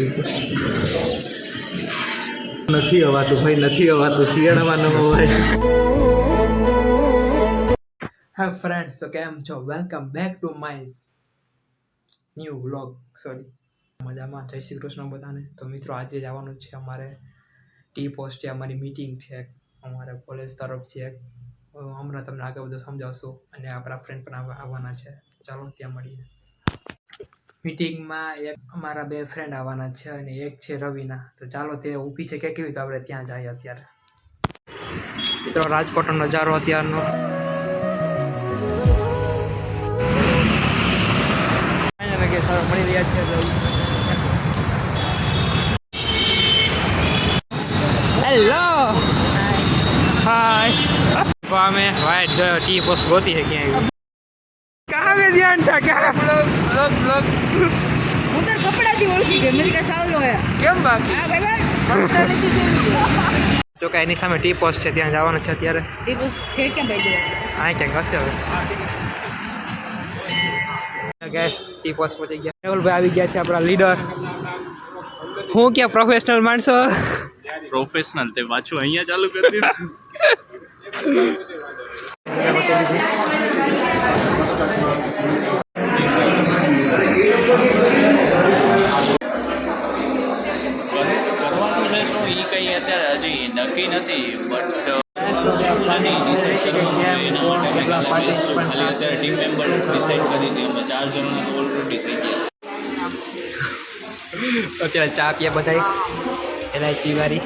આવી ગયું નથી હવાતું ભાઈ, નથી હવાતું શિયાળામાં ન હોય. હા ફ્રેન્ડ્સ, તો કેમ છો? Welcome back to my new vlog. Sorry, મજામાં? જય શ્રી કૃષ્ણ બધાને. તો મિત્રો, આજે જવાનું છે અમારે ટી પોસ્ટે, અમારી મીટિંગ છે અમારે કોલેજ તરફથી. હમણાં તમને આગળ બધું સમજાવશું અને આપણા ફ્રેન્ડ પણ આવવાના છે. ચાલો ત્યાં મળીએ. મીટિંગમાં અમારા 2 ફ્રેન્ડ આવવાના છે અને એક છે રવિના. તો ચાલો, તે ઊભી છે કે કેવી, તો આપણે ત્યાં જઈએ અત્યારે. તો રાજકોટનો નજારો અત્યારનો. મળી રહ્યા છે. હેલો, હાય. અમે વાઈટ જો ટી પોસ્ટ ગોતી છે ક્યાંય. કહાં મે ધ્યાન થા ક્યાં બ્લોગ હું તાર કપડાથી ઓળખી ગઈ. મેં કઈ સાવલો હે કેમ બાકી? હા ભાઈ ભાઈ નથી જોયું. જો કે એની સામે ટી પોસ્ટ છે, ત્યાં જવાનું છે અત્યારે. ટી પોસ્ટ છે ક્યાં ભાઈ? હા, ક્યાંક હશે હવે. ગેસ ટી પોસ્ટ પહોંચી ગયા. મેહુલભાઈ આવી ગયા છે, આપણા લીડર. હું ક્યાં પ્રોફેશનલ માણસો? પ્રોફેશનલ તે પાછું અહીંયા ચાલુ કરી દીધું. કરવાનું છે શું એ કંઈ અત્યારે હજી નક્કી નથી, બટ ડિસાઇડ કરવાનું છે. એના માટે ખાલી અત્યારે ટીમ મેમ્બર ડિસાઇડ કરી છે. અમે 4 જણા તો ઓલરેડી થઈ ગયા. અત્યારે ચા પીએ બધા, એલાયચી વાળી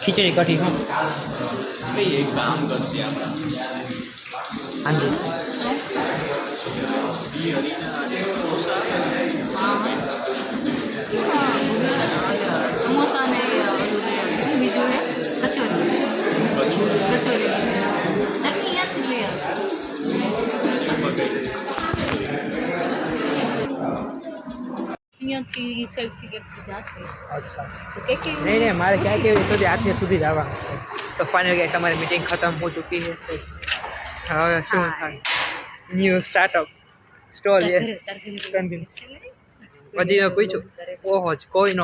ખીચડી કઢી. હા, ભાઈ એક કામ કરશે આપણે હાજી. શ્રી હરિના અને સમોસા સમોસા ને બીજું હે કચોરી. ચટણી યાદ લઈ આવશે. અહીંયાથી ઈ સાઈડથી કે જશે. અચ્છા, કે નહીં, મારે ક્યાં કેવી સુધી આટલે સુધી જ આવવાનું છે. તો ફાઇનલ ગેસ અમારી મીટિંગ ખતમ હો ચૂકી છે. હવે શું થાય? New startup stall. હજી મેં પૂછ્યું, ઓહો જ કોઈ ન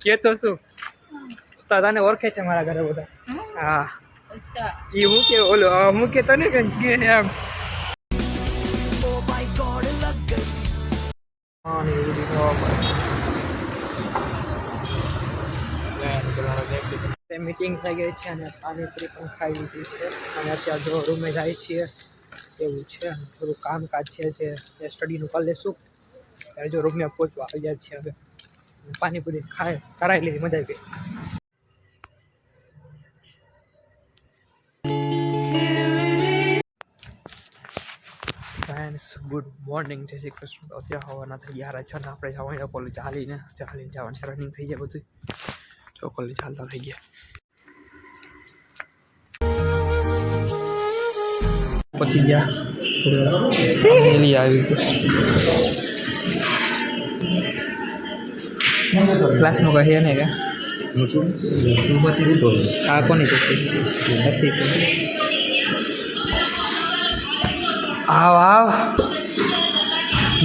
કે તો શું તને ઓળખે છે મારા ઘરે બધા. હા, અચ્છા, એ હું કે ઓલો હું કે તને કે એમ. હા, ને એવું બધું મીટિંગ થઈ ગઈ છે અને પાણીપુરી પણ ખાઈ લીધી છે અને અત્યારે જો રૂમે જાય છીએ એવું છે. થોડું કામકાજ છે જે સ્ટડીનું કરી લેશું. ત્યારે જો રૂમે પહોંચવા આવી જાય છે. હવે પાણીપુરી કરાવી લીધી, મજા આવી ગઈ. ફ્રેન્ડ્સ, ગુડ મોર્નિંગ, જય શ્રી કૃષ્ણ. અત્યારે હવાના થઈ ગયા 6 ને આપણે જવાનું કોલેજ. ચાલીને જવાનું છે. રનિંગ થઈ જાય બધું. જો કોલેજ ચાલતા થઈ ગયા. પછી ગયા આવી ક્લાસમાં કહે ને કે આ કોની હસી આવ આવ.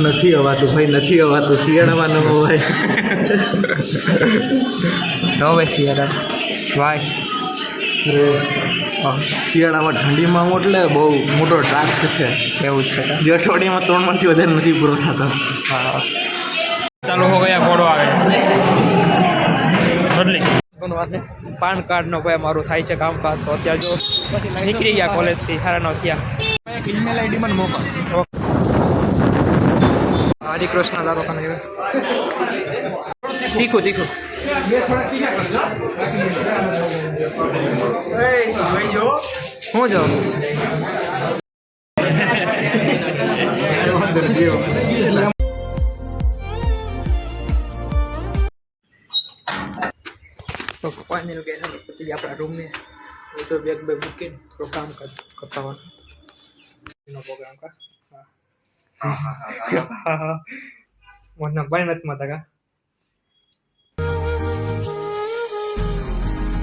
નથી હવાતું ભાઈ, નથી હવાતું શિયાળામાં ન હોય. હવે શિયાળા ભાઈ, શિયાળામાં ઠંડીમાં એટલે બહુ મોટો ટાસ્ક છે. એવું છે જે અઠવાડિયામાં 3માંથી વધારે નથી પૂરો થતો. હા, ચાલુ હો ગયા. ઘોડો આવે બદલી પાન કાર્ડનો ભાઈ મારું થાય છે કામકાજ. તો અત્યારે જો નીકળી ગયા કોલેજથી, સારા ન થયા. ઈમેલ આઈડી મને મોકલ. હરિકૃષ્ણ દારો ખાને તીખું તીખું. હું જાઉં તો ફાઇનલ કે પછી આપણા રૂમને તો બેગ મૂકીને થોડું કામ કરતા હોય એનો પ્રોગ્રામ કા. હા મને ભાઈ નથી માતા કા